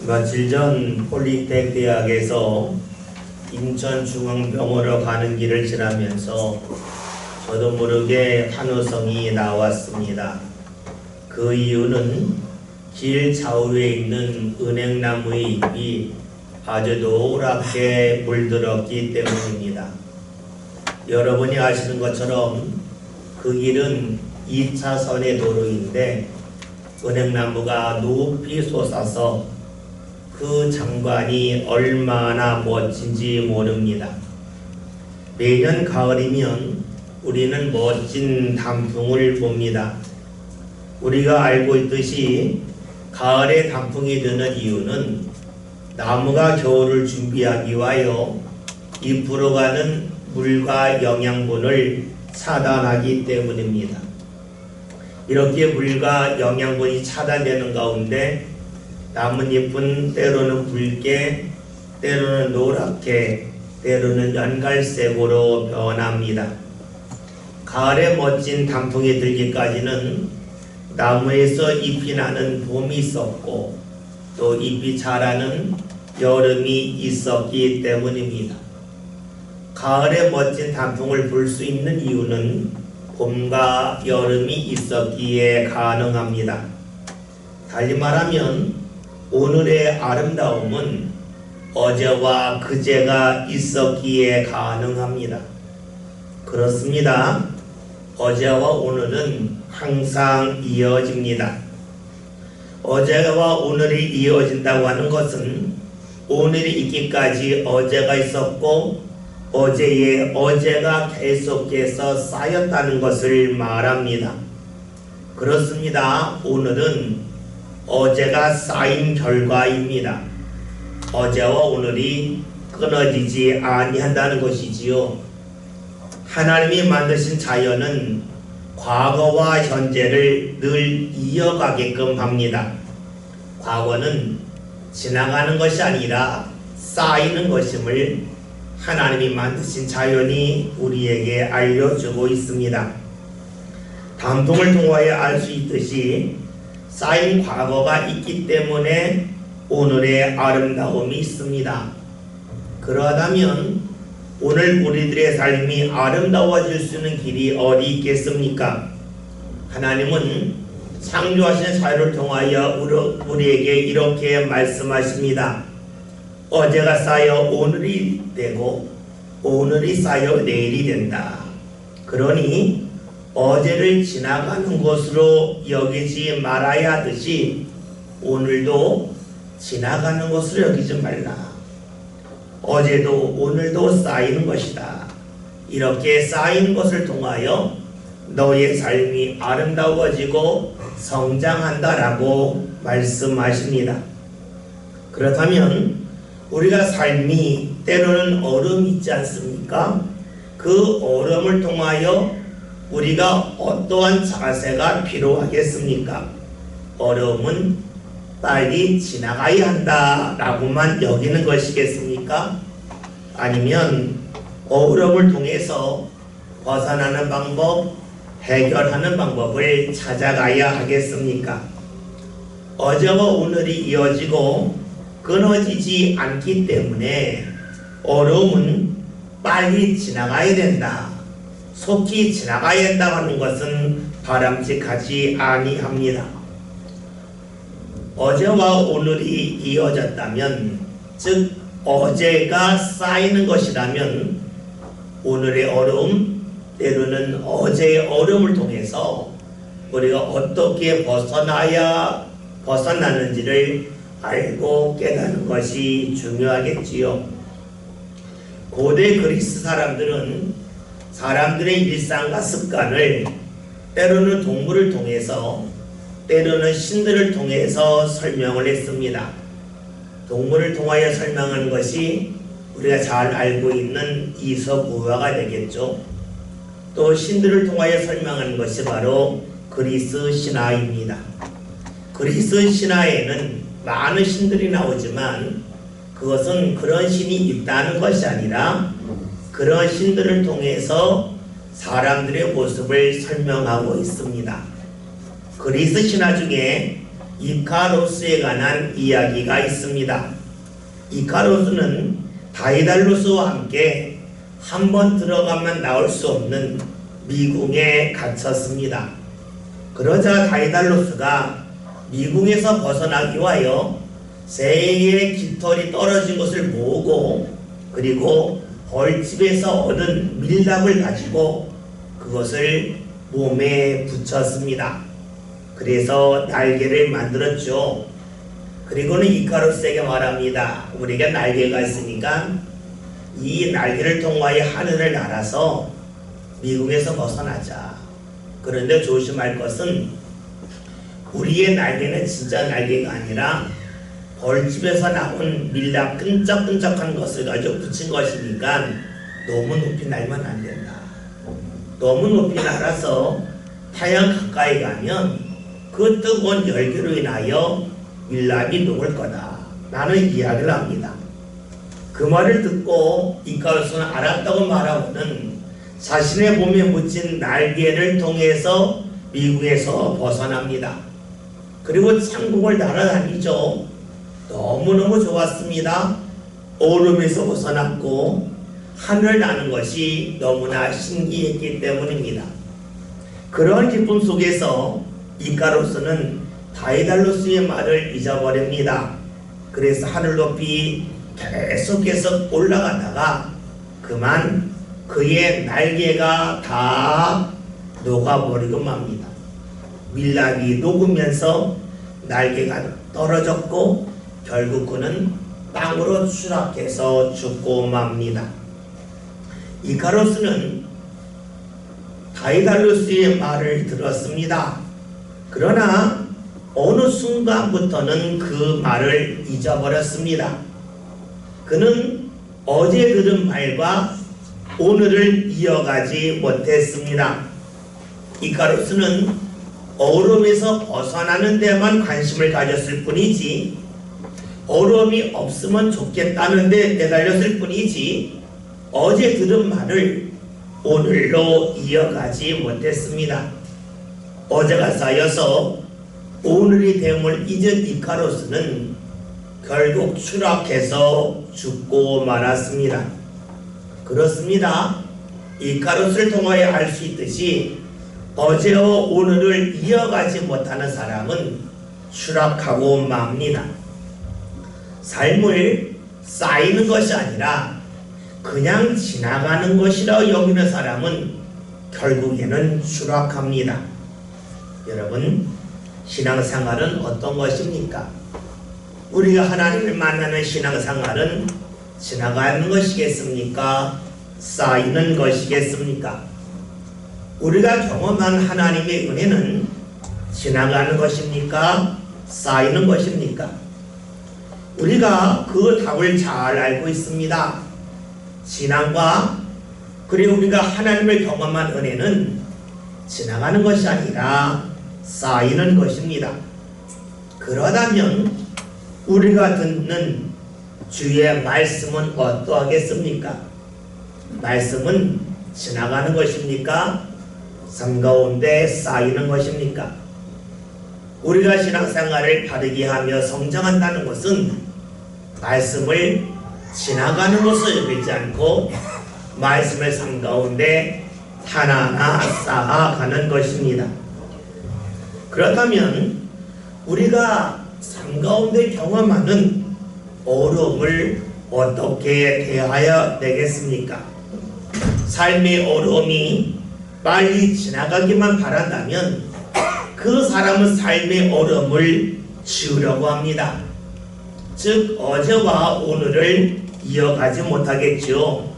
며칠 전 폴리텍 대학에서 인천중앙병원으로 가는 길을 지나면서 저도 모르게 환호성이 나왔습니다. 그 이유는 길 좌우에 있는 은행나무의 잎이 아주 노랗게 물들었기 때문입니다. 여러분이 아시는 것처럼 그 길은 2차선의 도로인데 은행나무가 높이 솟아서 그 장관이 얼마나 멋진지 모릅니다. 매년 가을이면 우리는 멋진 단풍을 봅니다. 우리가 알고 있듯이 가을에 단풍이 드는 이유는 나무가 겨울을 준비하기 위하여 잎으로 가는 물과 영양분을 차단하기 때문입니다. 이렇게 물과 영양분이 차단되는 가운데 나뭇잎은 때로는 붉게, 때로는 노랗게, 때로는 연갈색으로 변합니다. 가을에 멋진 단풍이 들기까지는 나무에서 잎이 나는 봄이 있었고 또 잎이 자라는 여름이 있었기 때문입니다. 가을에 멋진 단풍을 볼 수 있는 이유는 봄과 여름이 있었기에 가능합니다. 달리 말하면 오늘의 아름다움은 어제와 그제가 있었기에 가능합니다. 그렇습니다. 어제와 오늘은 항상 이어집니다. 어제와 오늘이 이어진다고 하는 것은 오늘이 있기까지 어제가 있었고 어제에 어제가 계속해서 쌓였다는 것을 말합니다. 그렇습니다. 오늘은 어제가 쌓인 결과입니다. 어제와 오늘이 끊어지지 아니한다는 것이지요. 하나님이 만드신 자연은 과거와 현재를 늘 이어가게끔 합니다. 과거는 지나가는 것이 아니라 쌓이는 것임을 하나님이 만드신 자연이 우리에게 알려주고 있습니다. 단풍을 통하여 알 수 있듯이 쌓인 과거가 있기 때문에 오늘의 아름다움이 있습니다. 그러하다면 오늘 우리들의 삶이 아름다워질 수 있는 길이 어디 있겠습니까? 하나님은 창조하신 자유를 통하여 우리에게 이렇게 말씀하십니다. 어제가 쌓여 오늘이 되고 오늘이 쌓여 내일이 된다. 그러니 어제를 지나가는 것으로 여기지 말아야 하듯이 오늘도 지나가는 것으로 여기지 말라. 어제도 오늘도 쌓이는 것이다. 이렇게 쌓이는 것을 통하여 너의 삶이 아름다워지고 성장한다라고 말씀하십니다. 그렇다면 우리가 삶이 때로는 어려움이 있지 않습니까? 그 어려움을 통하여 우리가 어떠한 자세가 필요하겠습니까? 어려움은 빨리 지나가야 한다라고만 여기는 것이겠습니까? 아니면 어려움을 통해서 벗어나는 방법, 해결하는 방법을 찾아가야 하겠습니까? 어제와 오늘이 이어지고 끊어지지 않기 때문에 어려움은 빨리 지나가야 된다. 속히 지나가야 한다고 하는 것은 바람직하지 아니합니다. 어제와 오늘이 이어졌다면, 즉 어제가 쌓이는 것이라면 오늘의 어려움, 때로는 어제의 어려움을 통해서 우리가 어떻게 벗어나는지를 알고 깨닫는 것이 중요하겠지요. 고대 그리스 사람들은 사람들의 일상과 습관을 때로는 동물을 통해서 때로는 신들을 통해서 설명을 했습니다. 동물을 통하여 설명하는 것이 우리가 잘 알고 있는 이솝우화가 되겠죠. 또 신들을 통하여 설명하는 것이 바로 그리스 신화입니다. 그리스 신화에는 많은 신들이 나오지만 그것은 그런 신이 있다는 것이 아니라 그런 신들을 통해서 사람들의 모습을 설명하고 있습니다. 그리스 신화 중에 이카로스에 관한 이야기가 있습니다. 이카로스는 다이달로스와 함께 한 번 들어가면 나올 수 없는 미궁에 갇혔습니다. 그러자 다이달로스가 미궁에서 벗어나기 위하여 새의 깃털이 떨어진 것을 모으고 그리고 벌집에서 얻은 밀랍을 가지고 그것을 몸에 붙였습니다. 그래서 날개를 만들었죠. 그리고는 이카로스에게 말합니다. 우리가 날개가 있으니까 이 날개를 통하여 하늘을 날아서 미궁에서 벗어나자. 그런데 조심할 것은 우리의 날개는 진짜 날개가 아니라 벌집에서 나온 밀랍 끈적끈적한 것을 가지고 붙인 것이니까 너무 높이 날면 안 된다. 너무 높이 날아서太阳 가까이 가면 그 뜨거운 열기로 인하여 밀랍이 녹을 거다. 라는 이야기를 합니다. 그 말을 듣고 이카로스는 알았다고 말하고는 자신의 몸에 묻힌 날개를 통해서 미궁에서 벗어납니다. 그리고 천국을 날아다니죠. 너무너무 좋았습니다. 얼음에서 벗어났고 하늘을 나는 것이 너무나 신기했기 때문입니다. 그런 기쁨 속에서 이카로스는 다이달로스의 말을 잊어버립니다. 그래서 하늘 높이 계속 올라가다가 그만 그의 날개가 다 녹아버리고 맙니다. 밀랍이 녹으면서 날개가 떨어졌고 결국 그는 땅으로 추락해서 죽고 맙니다. 이카로스는 다이달로스의 말을 들었습니다. 그러나 어느 순간부터는 그 말을 잊어버렸습니다. 그는 어제 들은 말과 오늘을 이어가지 못했습니다. 이카로스는 얼음에서 벗어나는 데만 관심을 가졌을 뿐이지 얼음이 없으면 좋겠다는 데 내달렸을 뿐이지 어제 들은 말을 오늘로 이어가지 못했습니다. 어제가 쌓여서 오늘이 됨을 잊은 이카로스는 결국 추락해서 죽고 말았습니다. 그렇습니다. 이카로스를 통하여 알 수 있듯이 어제와 오늘을 이어가지 못하는 사람은 추락하고 맙니다. 삶을 쌓이는 것이 아니라 그냥 지나가는 것이라고 여기는 사람은 결국에는 추락합니다. 여러분, 신앙생활은 어떤 것입니까? 우리가 하나님을 만나는 신앙생활은 지나가는 것이겠습니까? 쌓이는 것이겠습니까? 우리가 경험한 하나님의 은혜는 지나가는 것입니까? 쌓이는 것입니까? 우리가 그 답을 잘 알고 있습니다. 신앙과 그리고 우리가 하나님을 경험한 은혜는 지나가는 것이 아니라 쌓이는 것입니다. 그러다면 우리가 듣는 주의 말씀은 어떠하겠습니까? 말씀은 지나가는 것입니까? 삶 가운데 쌓이는 것입니까? 우리가 신앙생활을 바르게 하며 성장한다는 것은 말씀을 지나가는 것을 여기지 않고 말씀의 삶 가운데 하나하나 쌓아가는 것입니다. 그렇다면 우리가 삶 가운데 경험하는 어려움을 어떻게 대하여 내겠습니까? 삶의 어려움이 빨리 지나가기만 바란다면 그 사람은 삶의 어려움을 지우려고 합니다. 즉 어제와 오늘을 이어가지 못하겠죠.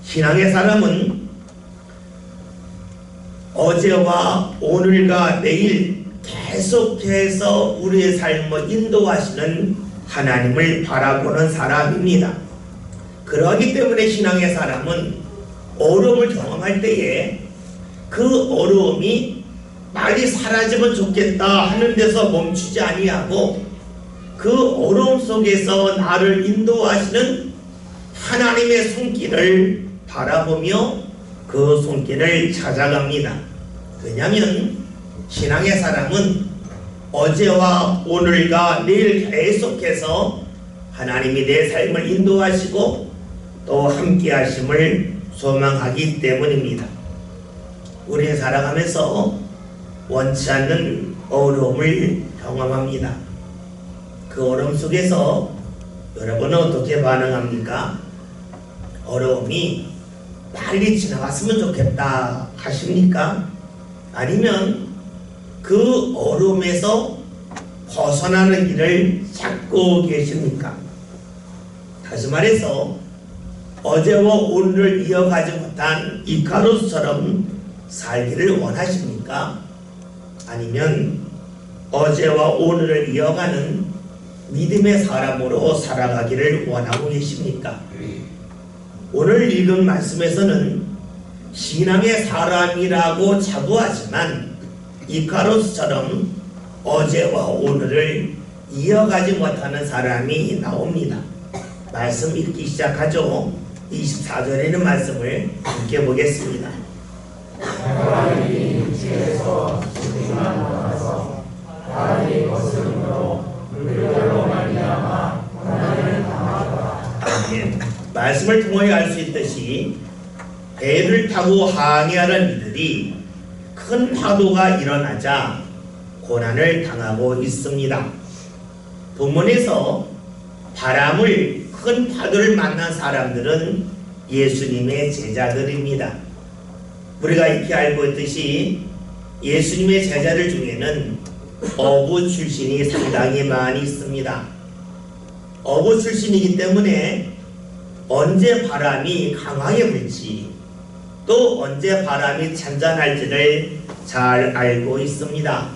신앙의 사람은 어제와 오늘과 내일 계속해서 우리의 삶을 인도하시는 하나님을 바라보는 사람입니다. 그러기 때문에 신앙의 사람은 어려움을 경험할 때에 그 어려움이 빨리 사라지면 좋겠다 하는 데서 멈추지 아니하고 그 어려움 속에서 나를 인도하시는 하나님의 손길을 바라보며 그 손길을 찾아갑니다. 왜냐하면 신앙의 사람은 어제와 오늘과 내일 계속해서 하나님이 내 삶을 인도하시고 또 함께 하심을 소망하기 때문입니다. 우리 살아가면서 원치 않는 어려움을 경험합니다. 그 어려움 속에서 여러분은 어떻게 반응합니까? 어려움이 빨리 지나갔으면 좋겠다 하십니까? 아니면 그 어려움에서 벗어나는 길을 찾고 계십니까? 다시 말해서 어제와 오늘을 이어가지 못한 이카루스처럼 살기를 원하십니까? 아니면 어제와 오늘을 이어가는 믿음의 사람으로 살아가기를 원하고 계십니까? 오늘 읽은 말씀에서는 신앙의 사람이라고 자부하지만 이카루스처럼 어제와 오늘을 이어가지 못하는 사람이 나옵니다. 말씀 읽기 시작하죠. 24절에 있는 말씀을 함께 보겠습니다. 하나님이 육체에서 죽기만 나서 하나님의 것으로 물들로 말미암아 고난을 당하더라. 아멘. 말씀을 통하여 알 수 있듯이 배를 타고 항해하는 이들이 큰 파도가 일어나자 고난을 당하고 있습니다. 본문에서 바람을 큰 파도를 만난 사람들은 예수님의 제자들입니다. 우리가 익히 알고 있듯이 예수님의 제자들 중에는 어부 출신이 상당히 많이 있습니다. 어부 출신이기 때문에 언제 바람이 강하게 불지 또 언제 바람이 잔잔할지를 잘 알고 있습니다.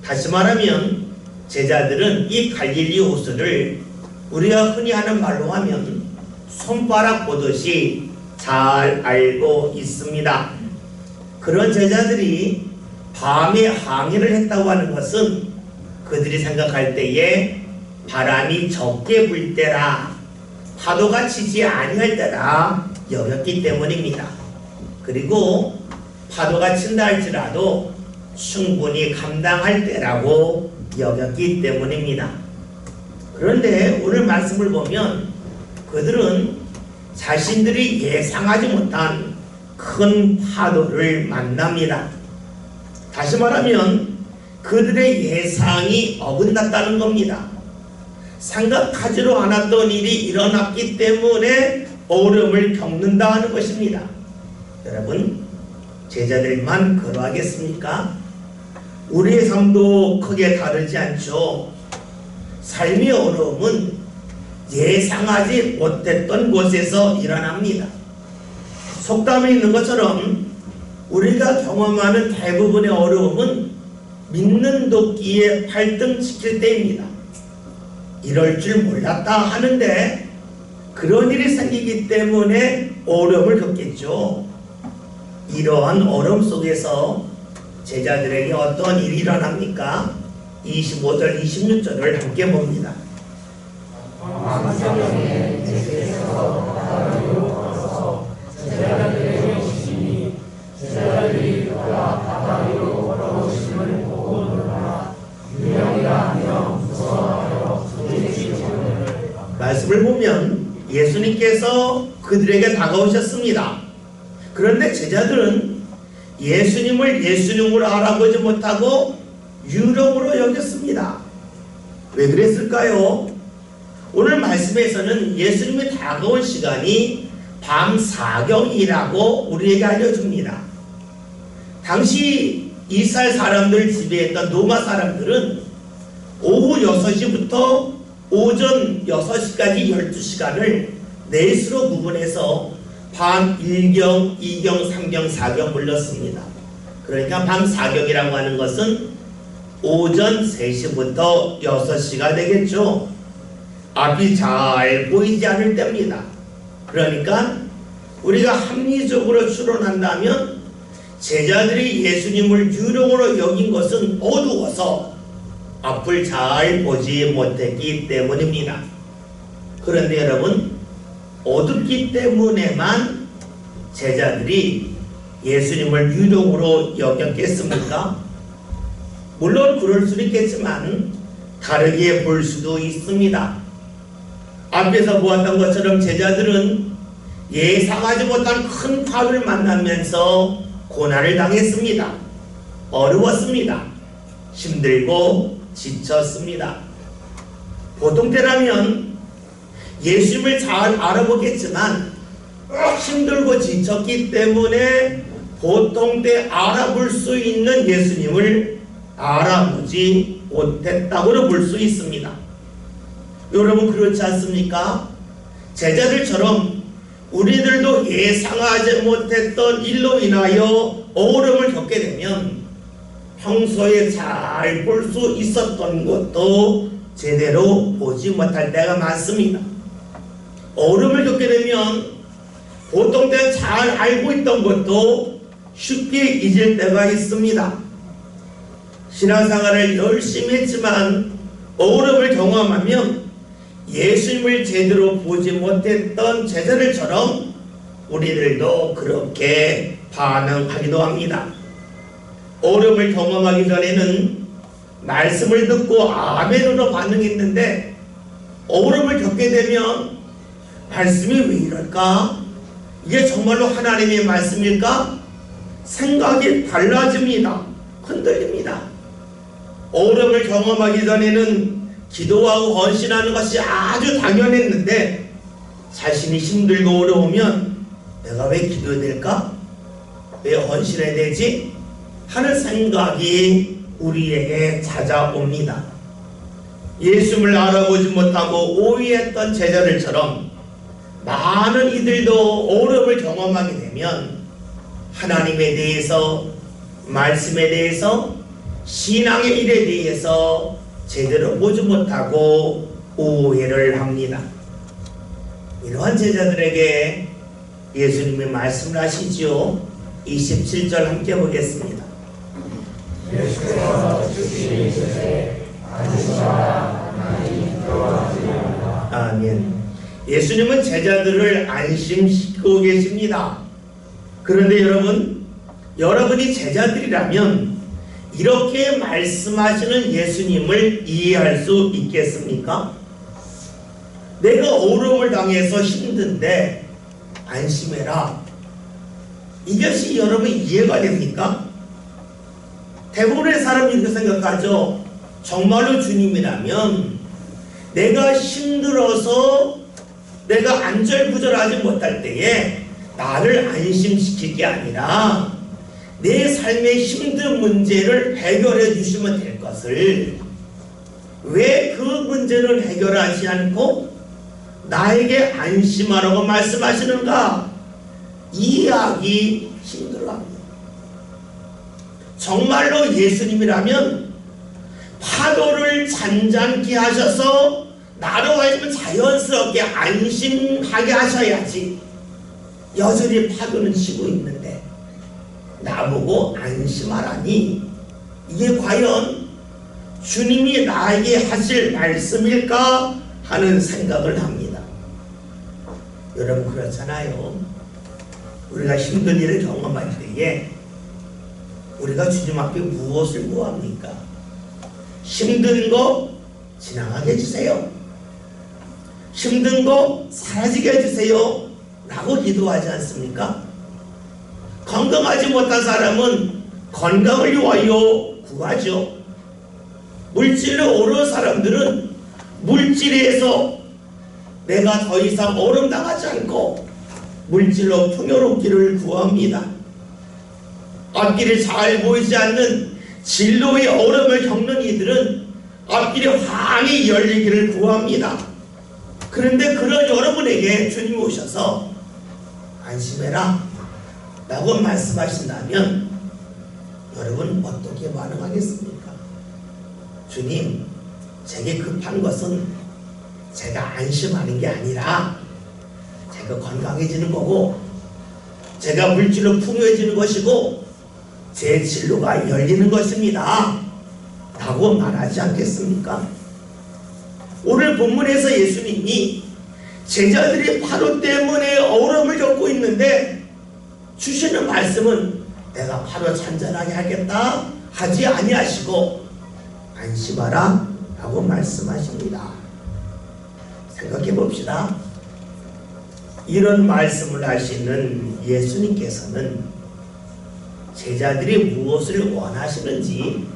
다시 말하면 제자들은 이 갈릴리 호수를 우리가 흔히 하는 말로 하면 손바닥 보듯이 잘 알고 있습니다. 그런 제자들이 밤에 항해를 했다고 하는 것은 그들이 생각할 때에 바람이 적게 불 때라 파도가 치지 아니할 때라 여겼기 때문입니다. 그리고 파도가 친다 할지라도 충분히 감당할 때라고 여겼기 때문입니다. 그런데 오늘 말씀을 보면 그들은 자신들이 예상하지 못한 큰 파도를 만납니다. 다시 말하면 그들의 예상이 어긋났다는 겁니다. 생각하지도 않았던 일이 일어났기 때문에 어려움을 겪는다 하는 것입니다. 여러분, 제자들만 그러하겠습니까? 우리의 삶도 크게 다르지 않죠. 삶의 어려움은 예상하지 못했던 곳에서 일어납니다. 속담에 있는 것처럼 우리가 경험하는 대부분의 어려움은 믿는 도끼에 발등 찍힐 때입니다. 이럴 줄 몰랐다 하는데 그런 일이 생기기 때문에 어려움을 겪겠죠. 이러한 어려움 속에서 제자들에게 어떤 일이 일어납니까? 25절, 26절을 함께 봅니다. 왕성에 예수께서 바다로 걸어서 제자들에게 오시니 제자들이 그가 바다로 걸어오심을 보고 놀라 유명이라 하며 무서워하여 소리치고는 말씀을 보면 예수님께서 그들에게 다가오셨습니다. 그런데 제자들은 예수님을 예수님으로 알아보지 못하고 유령으로 여겼습니다. 왜 그랬을까요? 오늘 말씀에서는 예수님이 다가온 시간이 밤 4경이라고 우리에게 알려줍니다. 당시 이스라엘 사람들 지배했던 로마 사람들은 오후 6시부터 오전 6시까지 12시간을 넷으로 구분해서 밤 1경, 2경, 3경, 4경 불렀습니다. 그러니까 밤 4경이라고 하는 것은 오전 3시부터 6시가 되겠죠. 앞이 잘 보이지 않을 때입니다. 그러니까 우리가 합리적으로 추론한다면 제자들이 예수님을 유령으로 여긴 것은 어두워서 앞을 잘 보지 못했기 때문입니다. 그런데 여러분, 어둡기 때문에만 제자들이 예수님을 유령으로 여겼겠습니까? 물론 그럴 수도 있겠지만 다르게 볼 수도 있습니다. 앞에서 보았던 것처럼 제자들은 예상하지 못한 큰 파를 만나면서 고난을 당했습니다. 어려웠습니다. 힘들고 지쳤습니다. 보통 때라면 예수님을 잘 알아보겠지만 힘들고 지쳤기 때문에 보통 때 알아볼 수 있는 예수님을 알아보지 못했다고 볼 수 있습니다. 여러분 그렇지 않습니까? 제자들처럼 우리들도 예상하지 못했던 일로 인하여 어려움을 겪게 되면 평소에 잘 볼 수 있었던 것도 제대로 보지 못할 때가 많습니다. 어려움을 겪게 되면 보통 때 잘 알고 있던 것도 쉽게 잊을 때가 있습니다. 신앙생활을 열심히 했지만 어려움을 경험하면 예수님을 제대로 보지 못했던 제자들처럼 우리들도 그렇게 반응하기도 합니다. 어려움을 경험하기 전에는 말씀을 듣고 아멘으로 반응했는데 어려움을 겪게 되면 말씀이 왜 이럴까? 이게 정말로 하나님의 말씀일까? 생각이 달라집니다. 흔들립니다. 어려움을 경험하기 전에는 기도하고 헌신하는 것이 아주 당연했는데 자신이 힘들고 어려우면 내가 왜 기도해야 될까? 왜 헌신해야 되지? 하는 생각이 우리에게 찾아옵니다. 예수님을 알아보지 못하고 오해했던 제자들처럼 많은 이들도 어려움을 경험하게 되면 하나님에 대해서, 말씀에 대해서, 신앙의 일에 대해서 제대로 보지 못하고 오해를 합니다. 이러한 제자들에게 예수님이 말씀을 하시지요. 27절 함께 보겠습니다. 예수께서 주시니 이르시되 안심하라 하나님 들어가시리로다. 아멘. 예수님은 제자들을 안심시키고 계십니다. 그런데 여러분이 제자들이라면 이렇게 말씀하시는 예수님을 이해할 수 있겠습니까? 내가 어려움을 당해서 힘든데 안심해라. 이것이 여러분 이해가 됩니까? 대부분의 사람이 이렇게 생각하죠. 정말로 주님이라면 내가 힘들어서 내가 안절부절하지 못할 때에 나를 안심시킬 게 아니라 내 삶의 힘든 문제를 해결해 주시면 될 것을 왜 그 문제를 해결하지 않고 나에게 안심하라고 말씀하시는가? 이해하기 힘들어합니다. 정말로 예수님이라면 파도를 잔잔케 하셔서 나로 하여금 자연스럽게 안심하게 하셔야지. 여전히 파도는 치고 있는데 나보고 안심하라니 이게 과연 주님이 나에게 하실 말씀일까 하는 생각을 합니다. 여러분 그렇잖아요. 우리가 힘든 일을 경험할 때에 우리가 주님 앞에 무엇을 구합니까? 힘든 거 지나가게 해주세요. 힘든 거 사라지게 해주세요 라고 기도하지 않습니까? 건강하지 못한 사람은 건강을 위하여 구하죠. 물질로 어려운 사람들은 물질에서 내가 더 이상 어려움당하지 않고 물질로 풍요롭기를 구합니다. 앞길이 잘 보이지 않는 진로의 어려움을 겪는 이들은 앞길이 환히 열리기를 구합니다. 그런데 그런 여러분에게 주님이 오셔서 안심해라 라고 말씀하신다면 여러분 어떻게 반응하겠습니까? 주님, 제게 급한 것은 제가 안심하는 게 아니라 제가 건강해지는 거고 제가 물질로 풍요해지는 것이고 제 진로가 열리는 것입니다 라고 말하지 않겠습니까? 오늘 본문에서 예수님이 제자들이 파도 때문에 어려움을 겪고 있는데 주시는 말씀은 내가 파도 잔잔하게 하겠다 하지 아니하시고 안심하라 라고 말씀하십니다. 생각해 봅시다. 이런 말씀을 하시는 예수님께서는 제자들이 무엇을 원하시는지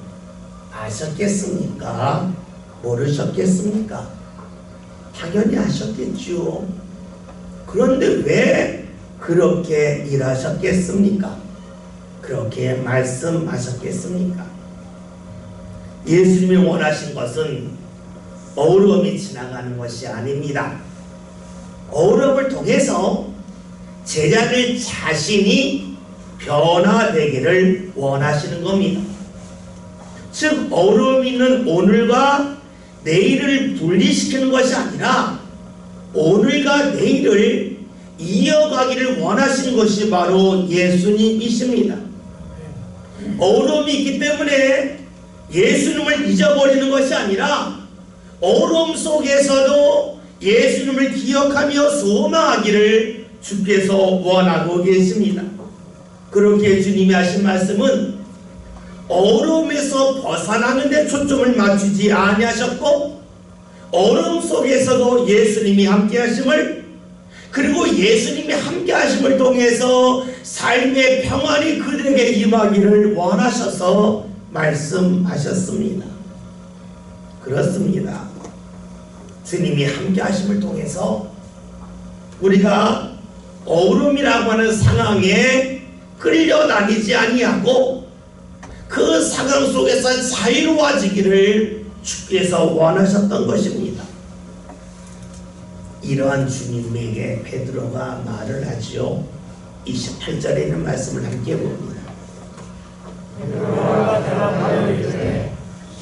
아셨겠습니까? 모르셨겠습니까? 당연히 아셨겠죠. 그런데 왜 그렇게 일하셨겠습니까? 그렇게 말씀하셨겠습니까? 예수님이 원하신 것은 어려움이 지나가는 것이 아닙니다. 어려움을 통해서 제자들 자신이 변화되기를 원하시는 겁니다. 즉 어려움 있는 오늘과 내일을 분리시키는 것이 아니라 오늘과 내일을 이어가기를 원하시는 것이 바로 예수님이십니다. 어려움이 있기 때문에 예수님을 잊어버리는 것이 아니라 어려움 속에서도 예수님을 기억하며 소망하기를 주께서 원하고 계십니다. 그렇게 주님이 하신 말씀은 어려움에서 벗어나는 데 초점을 맞추지 아니하셨고 어려움 속에서도 예수님이 함께 하심을, 그리고 예수님이 함께 하심을 통해서 삶의 평안이 그들에게 임하기를 원하셔서 말씀하셨습니다. 그렇습니다. 주님이 함께 하심을 통해서 우리가 어려움이라고 하는 상황에 끌려다니지 아니하고 그 상황 속에서 자유로워지기를 주께서 원하셨던 것입니다. 이러한 주님에게 베드로가 말을 하지요. 28절에 있는 말씀을 함께 봅니다. 베드로가 대답하여 이르되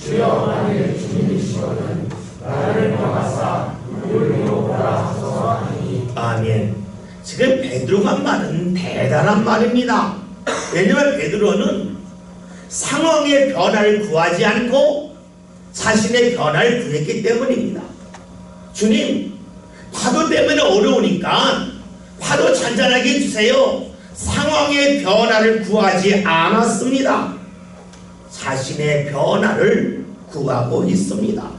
주여 만일 주님이시거든 나를 명하사 물 위로 오라 하소서 하니. 아멘. 지금 베드로가 한 말은 대단한 말입니다. 왜냐하면 베드로는 상황의 변화를 구하지 않고 자신의 변화를 구했기 때문입니다. 주님, 파도 때문에 어려우니까 파도 잔잔하게 해주세요. 상황의 변화를 구하지 않았습니다. 자신의 변화를 구하고 있습니다.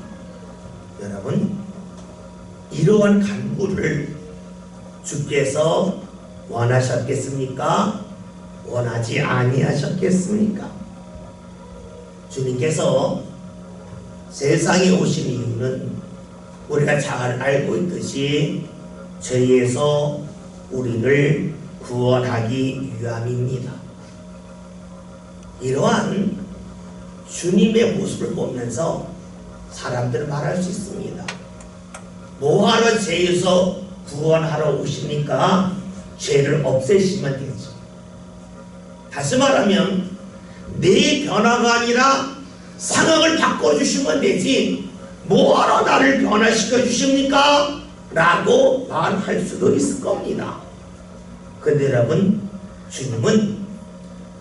여러분, 이러한 간구를 주께서 원하셨겠습니까? 원하지 아니하셨겠습니까? 주님께서 세상에 오신 이유는 우리가 잘 알고 있듯이 죄에서 우리를 구원하기 위함입니다. 이러한 주님의 모습을 보면서 사람들은 말할 수 있습니다. 뭐하러 죄에서 구원하러 오십니까? 죄를 없애시면 되죠. 다시 말하면 내 변화가 아니라 상황을 바꿔주시면 되지 뭐하러 나를 변화시켜 주십니까? 라고 말할 수도 있을 겁니다. 근데 여러분, 주님은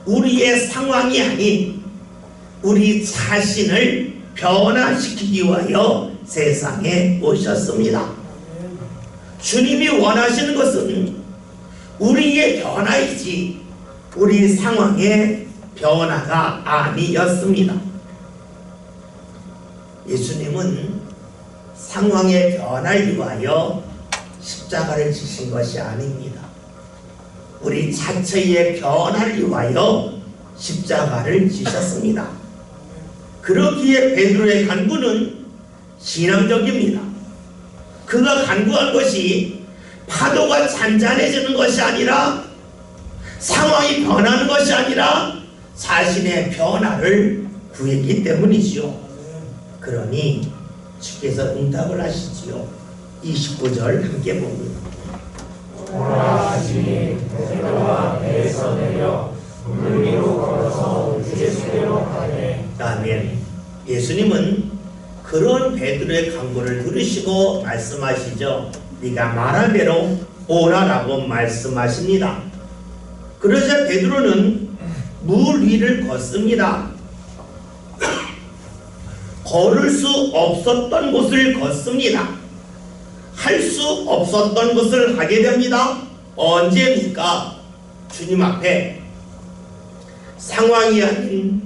우리의 상황이 아닌 우리 자신을 변화시키기 위하여 세상에 오셨습니다. 주님이 원하시는 것은 우리의 변화이지 우리 상황의 변화가 아니었습니다. 예수님은 상황의 변화를 위하여 십자가를 지신 것이 아닙니다. 우리 자체의 변화를 위하여 십자가를 지셨습니다. 그렇기에 베드로의 간구는 신앙적입니다. 그가 간구한 것이 파도가 잔잔해지는 것이 아니라 상황이 변하는 것이 아니라 자신의 변화를 구했기 때문이지요. 그러니 주께서 응답을 하시지요. 29절 함께 봅니다. 오라 하시니 베드로가 배에서 내려 물 위로 걸어서 예수께로 가되. 아멘. 예수님은 그런 베드로의 간구를 들으시고 말씀하시죠. 네가 말한 대로 오라라고 말씀하십니다. 그러자 베드로는 물 위를 걷습니다. 걸을 수 없었던 곳을 걷습니다. 할 수 없었던 것을 하게 됩니다. 언제입니까? 주님 앞에 상황이 아닌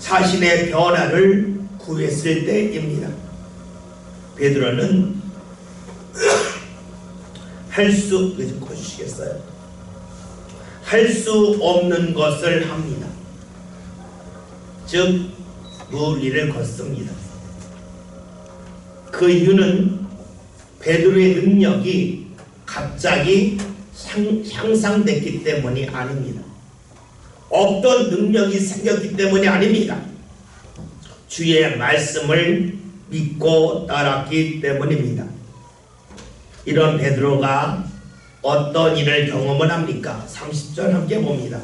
자신의 변화를 구했을 때입니다. 베드로는 할 수 없는 것을 합니다. 즉 물 위를 걷습니다. 그 이유는 베드로의 능력이 갑자기 향상됐기 때문이 아닙니다. 없던 능력이 생겼기 때문이 아닙니다. 주의 말씀을 믿고 따랐기 때문입니다. 이런 베드로가 어떤 일을 경험을 합니까? 30절 함께 봅니다.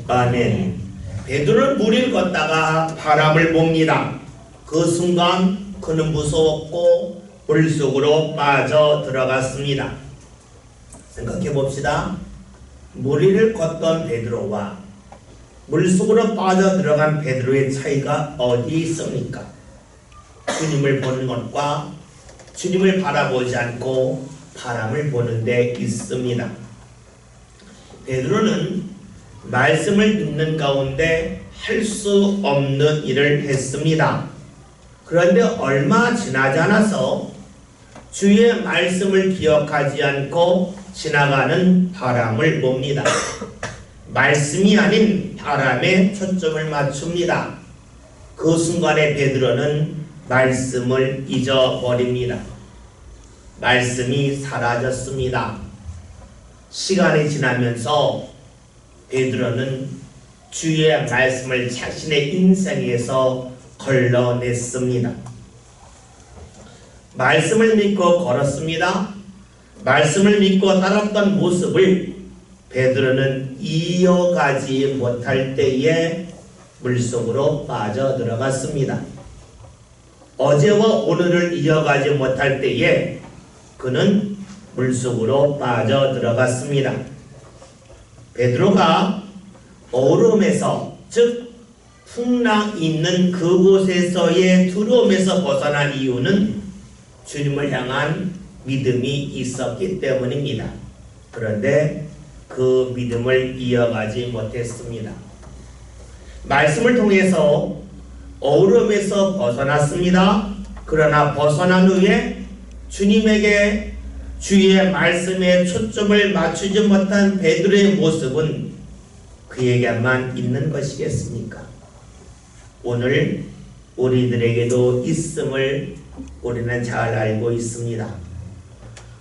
아멘. 베드로는 물을 걷다가 바람을 봅니다. 그 순간 그는 무서웠고 물속으로 빠져 들어갔습니다. 생각해 봅시다. 물 위를 걷던 베드로와 물속으로 빠져 들어간 베드로의 차이가 어디 있습니까? 주님을 보는 것과 주님을 바라보지 않고 바람을 보는 데 있습니다. 베드로는 말씀을 믿는 가운데 할 수 없는 일을 했습니다. 그런데 얼마 지나지 않아서 주의 말씀을 기억하지 않고 지나가는 바람을 봅니다. 말씀이 아닌 바람에 초점을 맞춥니다. 그 순간에 베드로는 말씀을 잊어버립니다. 말씀이 사라졌습니다. 시간이 지나면서 베드로는 주의 말씀을 자신의 인생에서 걸러냈습니다. 말씀을 믿고 걸었습니다. 말씀을 믿고 따랐던 모습을 베드로는 이어가지 못할 때에 물속으로 빠져 들어갔습니다. 어제와 오늘을 이어가지 못할 때에 그는 물속으로 빠져 들어갔습니다. 베드로가 어려움에서, 즉 풍랑 있는 그곳에서의 두려움에서 벗어난 이유는 주님을 향한 믿음이 있었기 때문입니다. 그런데 그 믿음을 이어가지 못했습니다. 말씀을 통해서 어려움에서 벗어났습니다. 그러나 벗어난 후에 주님에게 주의 말씀에 초점을 맞추지 못한 베드로의 모습은 그에게만 있는 것이겠습니까? 오늘 우리들에게도 있음을 우리는 잘 알고 있습니다.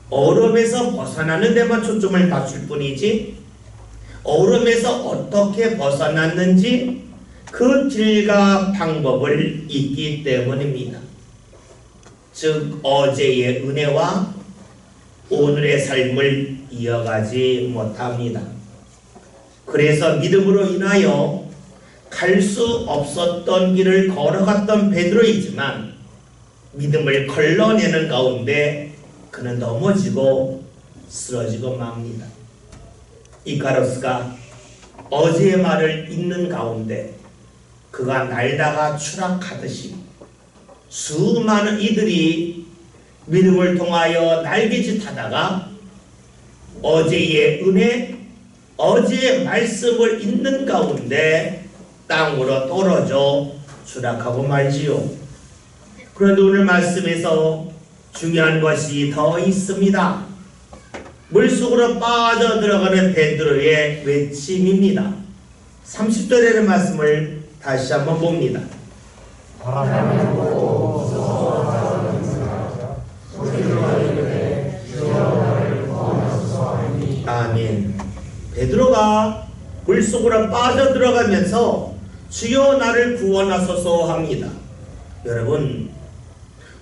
어려움에서 벗어나는 데만 초점을 맞출 뿐이지 어려움에서 어떻게 벗어났는지 그 길과 방법을 잊기 때문입니다. 즉 어제의 은혜와 오늘의 삶을 이어가지 못합니다. 그래서 믿음으로 인하여 갈 수 없었던 길을 걸어갔던 베드로이지만 믿음을 걸러내는 가운데 그는 넘어지고 쓰러지고 맙니다. 이카루스가 어제의 말을 잊는 가운데 그가 날다가 추락하듯이 수많은 이들이 믿음을 통하여 날개짓 하다가 어제의 은혜, 어제의 말씀을 잊는 가운데 땅으로 떨어져 추락하고 말지요. 그런데 오늘 말씀에서 중요한 것이 더 있습니다. 물속으로 빠져들어가는 베드로의 외침입니다. 30절의 말씀을 다시 한번 봅니다. 아멘. 베드로가 물속으로 빠져들어가면서 주여 나를 구원하소서 합니다. 여러분,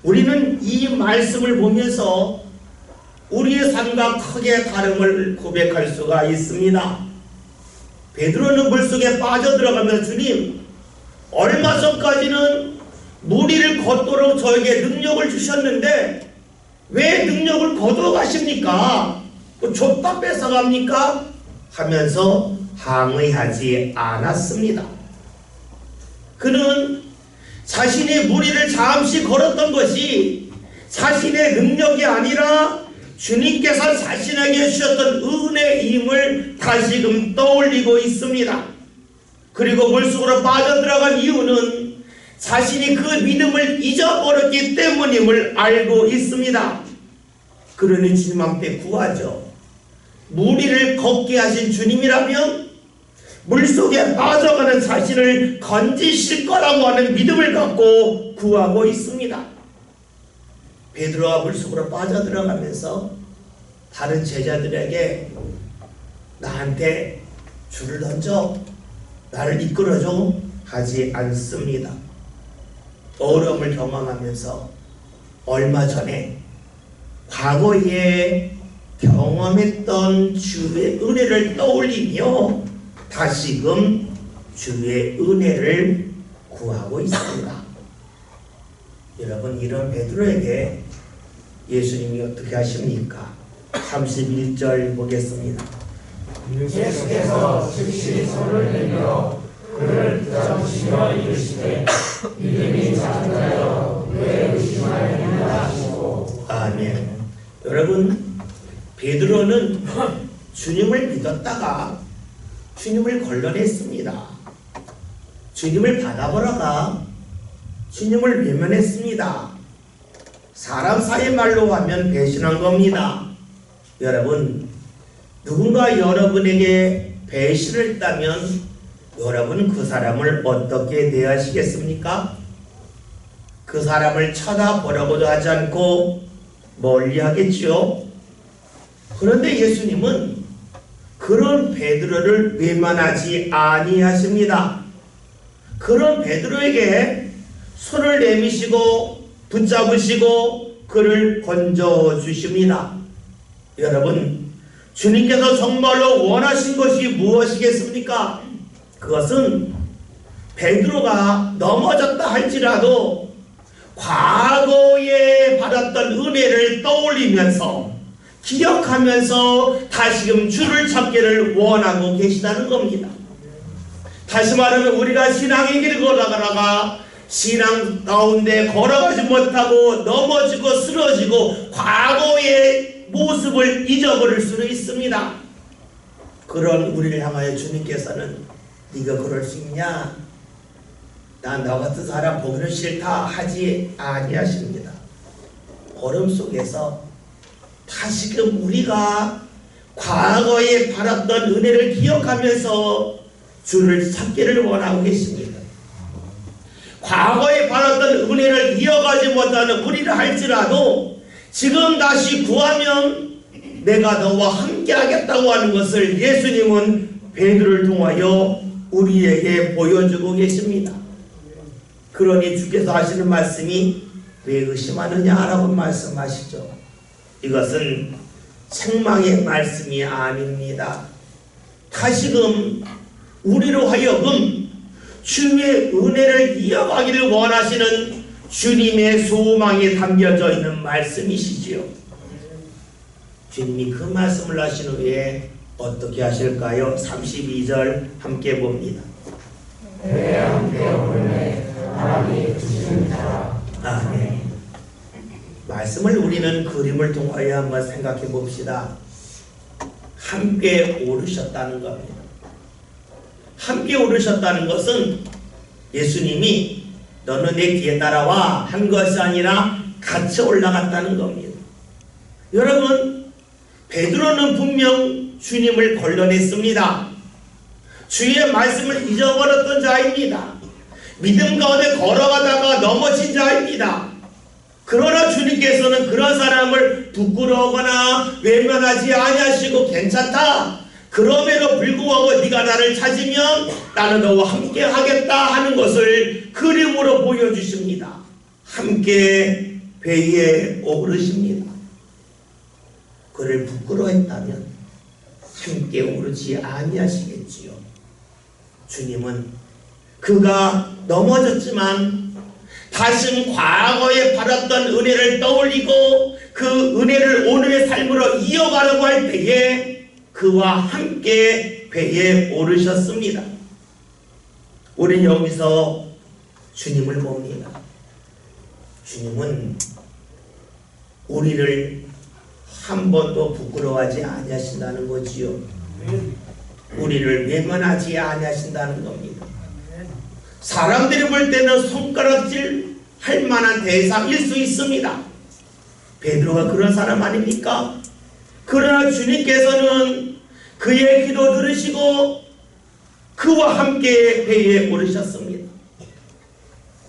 우리는 이 말씀을 보면서 우리의 삶과 크게 다름을 고백할 수가 있습니다. 베드로는 물속에 빠져들어가면서 주님, 얼마 전까지는 물 위를 걷도록 저에게 능력을 주셨는데 왜 능력을 거두어 가십니까? 줬다 뺏어갑니까? 하면서 항의하지 않았습니다. 그는 자신이 물 위를 잠시 걸었던 것이 자신의 능력이 아니라 주님께서 자신에게 주셨던 은혜임을 다시금 떠올리고 있습니다. 그리고 물속으로 빠져들어간 이유는 자신이 그 믿음을 잊어버렸기 때문임을 알고 있습니다. 그러니 주님 앞에 구하죠. 물 위를 걷게 하신 주님이라면 물속에 빠져가는 자신을 건지실 거라고 하는 믿음을 갖고 구하고 있습니다. 베드로가 물속으로 빠져들어가면서 다른 제자들에게 나한테 줄을 던져 나를 이끌어줘 하지 않습니다. 어려움을 경험하면서 얼마 전에 과거에 경험했던 주의 은혜를 떠올리며 다시금 주의 은혜를 구하고 있습니다. 여러분, 이런 베드로에게 예수님이 어떻게 하십니까? 31절 보겠습니다. 예수께서 즉시 손을 내밀어 그를 붙잡으시며 이르시되 믿음이 작은 자여 왜 의심하였느냐 하시고. 아멘. 여러분, 베드로는 주님을 믿었다가 주님을 걸러냈습니다. 주님을 받아보라가 주님을 외면했습니다. 사람 사이 말로 하면 배신한 겁니다. 여러분, 누군가 여러분에게 배신을 했다면 여러분 그 사람을 어떻게 대하시겠습니까? 그 사람을 쳐다보려고도 하지 않고 멀리 하겠지요. 그런데 예수님은 그런 베드로를 외면하지 아니하십니다. 그런 베드로에게 손을 내미시고 붙잡으시고 그를 건져주십니다. 여러분, 주님께서 정말로 원하신 것이 무엇이겠습니까? 그것은 베드로가 넘어졌다 할지라도 과거에 받았던 은혜를 떠올리면서 기억하면서 다시금 주를 찾기를 원하고 계시다는 겁니다. 다시 말하면 우리가 신앙의 길을 걸어가다가 신앙 가운데 걸어가지 못하고 넘어지고 쓰러지고 과거의 모습을 잊어버릴 수도 있습니다. 그런 우리를 향하여 주님께서는 네가 그럴 수 있냐? 나 너 같은 사람 보기는 싫다 하지 아니하십니다. 걸음 속에서 다시금 우리가 과거에 받았던 은혜를 기억하면서 주를 찾기를 원하고 계십니다. 과거에 받았던 은혜를 이어가지 못하는 우리를 할지라도 지금 다시 구하면 내가 너와 함께 하겠다고 하는 것을 예수님은 베드로를 통하여 우리에게 보여주고 계십니다. 그러니 주께서 하시는 말씀이 왜 의심하느냐라고 말씀하시죠. 이것은 책망의 말씀이 아닙니다. 다시금 우리로 하여금 주의 은혜를 이어가기를 원하시는 주님의 소망이 담겨져 있는 말씀이시지요. 주님이 그 말씀을 하신 후에 어떻게 하실까요? 32절 함께 봅니다. 내 함께 오르네 하나님 주시는 자라. 아멘. 말씀을 우리는 그림을 통하여 한번 생각해 봅시다. 함께 오르셨다는 겁니다. 함께 오르셨다는 것은 예수님이 너는 내 뒤에 따라와 한 것이 아니라 같이 올라갔다는 겁니다. 여러분, 베드로는 분명 주님을 걸러냈습니다. 주의 말씀을 잊어버렸던 자입니다. 믿음 가운데 걸어가다가 넘어진 자입니다. 그러나 주님께서는 그런 사람을 부끄러워하거나 외면하지 아니하시고 괜찮다. 그럼에도 불구하고 네가 나를 찾으면 나는 너와 함께 하겠다 하는 것을 그림으로 보여주십니다. 함께 배에 오르십니다. 그를 부끄러워했다면 함께 오르지 아니하시겠지요. 주님은 그가 넘어졌지만 다시 과거에 받았던 은혜를 떠올리고 그 은혜를 오늘의 삶으로 이어가려고 할 때에 그와 함께 배에 오르셨습니다. 우리는 여기서 주님을 봅니다. 주님은 우리를 한 번도 부끄러워하지 아니하신다는 거지요. 우리를 외면하지 아니하신다는 겁니다. 사람들이 볼 때는 손가락질 할 만한 대상일 수 있습니다. 베드로가 그런 사람 아닙니까? 그러나 주님께서는 그의 기도 들으시고 그와 함께 배에 오르셨습니다.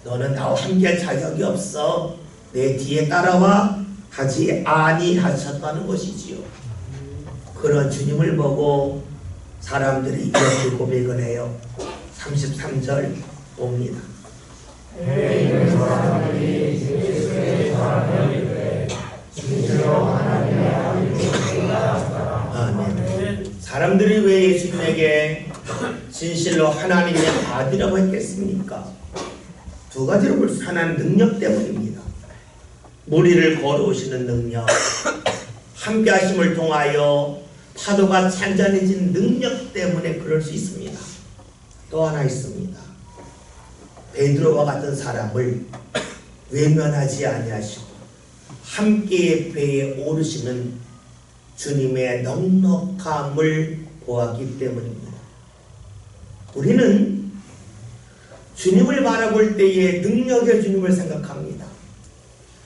너는 나와 함께할 자격이 없어. 내 뒤에 따라와 하지 아니하셨다는 것이지요. 그런 주님을 보고 사람들이 이렇게 고백을 해요. 33절 봅니다. 해에 있는 사람들이 예수의 사랑을 진실로 하나님의 아들을 알았다. 아멘. 사람들이 왜 예수님에게 진실로 하나님의 아들이라고 했겠습니까? 두 가지로 볼 수 하나는 능력 때문입니다. 무리를 걸어오시는 능력, 함께 하심을 통하여 파도가 잔잔해진 능력 때문에 그럴 수 있습니다. 또 하나 있습니다. 베드로와 같은 사람을 외면하지 아니하시고 함께 배에 오르시는 주님의 넉넉함을 보았기 때문입니다. 우리는 주님을 바라볼 때에 능력의 주님을 생각합니다.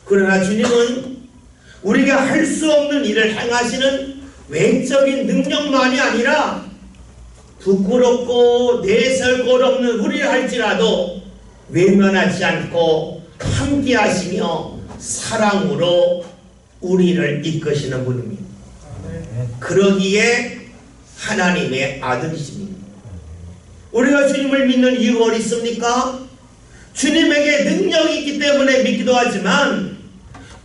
그러나 주님은 우리가 할 수 없는 일을 행하시는 외적인 능력만이 아니라 부끄럽고 내설골 없는 우리를 할지라도 외면하지 않고 함께 하시며 사랑으로 우리를 이끄시는 분입니다. 그러기에 하나님의 아들이십니다. 우리가 주님을 믿는 이유가 어디 있습니까? 주님에게 능력이 있기 때문에 믿기도 하지만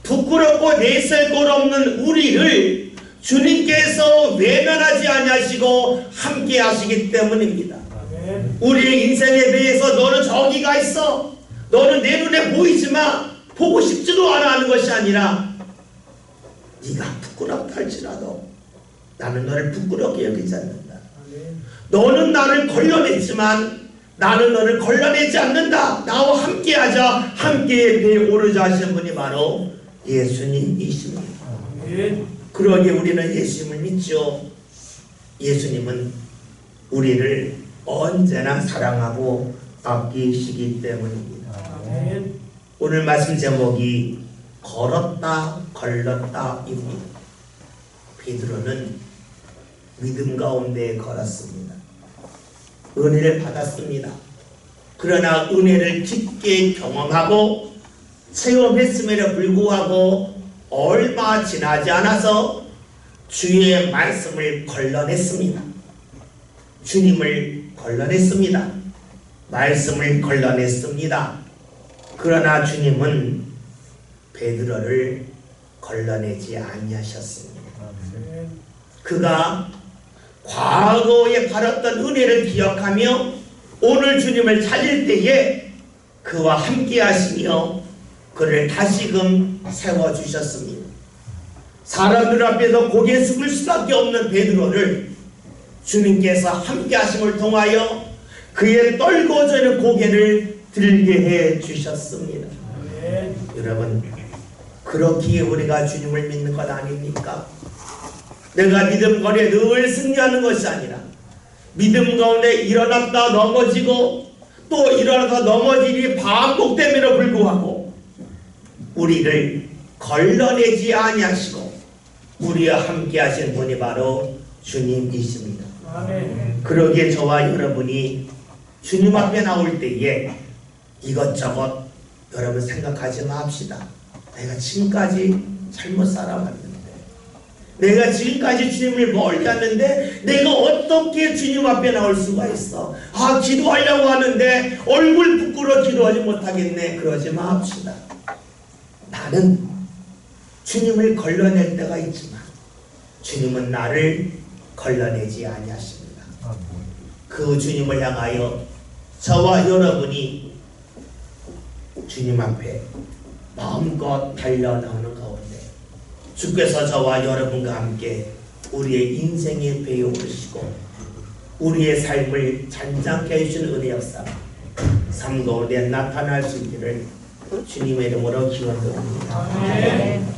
부끄럽고 내설골 없는 우리를 주님께서 외면하지 아니하시고 함께 하시기 때문입니다. 우리의 인생에 대해서 너는 저기가 있어, 너는 내 눈에 보이지만 보고 싶지도 않아 하는 것이 아니라 네가 부끄럽다 할지라도 나는 너를 부끄럽게 여기지 않는다. 너는 나를 걸러냈지만 나는 너를 걸러내지 않는다. 나와 함께하자. 함께 배에 오르자 하시는 분이 바로 예수님이십니다. 그러기에 우리는 예수님을 믿죠. 예수님은 우리를 언제나 사랑하고 아끼시기 때문입니다. 오늘 말씀 제목이 걸었다 걸렀다입니다. 베드로는 믿음 가운데 걸었습니다. 은혜를 받았습니다. 그러나 은혜를 깊게 경험하고 체험했음에도 불구하고 얼마 지나지 않아서 주의 말씀을 걸러냈습니다. 주님을 걸러냈습니다. 말씀을 걸러냈습니다. 그러나 주님은 베드로를 걸러내지 아니하셨습니다. 그가 과거에 받았던 은혜를 기억하며 오늘 주님을 찾을 때에 그와 함께 하시며 그를 다시금 세워주셨습니다. 사람들 앞에서 고개 숙일 수밖에 없는 베드로를 주님께서 함께 하심을 통하여 그의 떨궈져 있는 고개를 들게 해 주셨습니다. 여러분, 그렇기에 우리가 주님을 믿는 것 아닙니까? 내가 믿음 거리에 늘 승리하는 것이 아니라 믿음 가운데 일어났다 넘어지고 또 일어나다 넘어지기 반복됨에도 불구하고 우리를 걸러내지 아니하시고 우리와 함께 하신 분이 바로 주님이십니다. 그러기에 저와 여러분이 주님 앞에 나올 때에 이것저것 여러분 생각하지 맙시다. 내가 지금까지 잘못 살아왔는데, 내가 지금까지 주님을 멀리 왔는데 내가 어떻게 주님 앞에 나올 수가 있어? 기도하려고 하는데 얼굴 부끄러워 기도하지 못하겠네. 그러지 맙시다. 나는 주님을 걸러낼 때가 있지만 주님은 나를 걸러내지 아니하십니다. 그 주님을 향하여 저와 여러분이 주님 앞에 마음껏 달려나오는 가운데 주께서 저와 여러분과 함께 우리의 인생의 배에 오르시고 우리의 삶을 잔잔케 해주시는 은혜 역사 삶 가운데 나타날 수 있기를 주님의 이름으로 기원드립니다.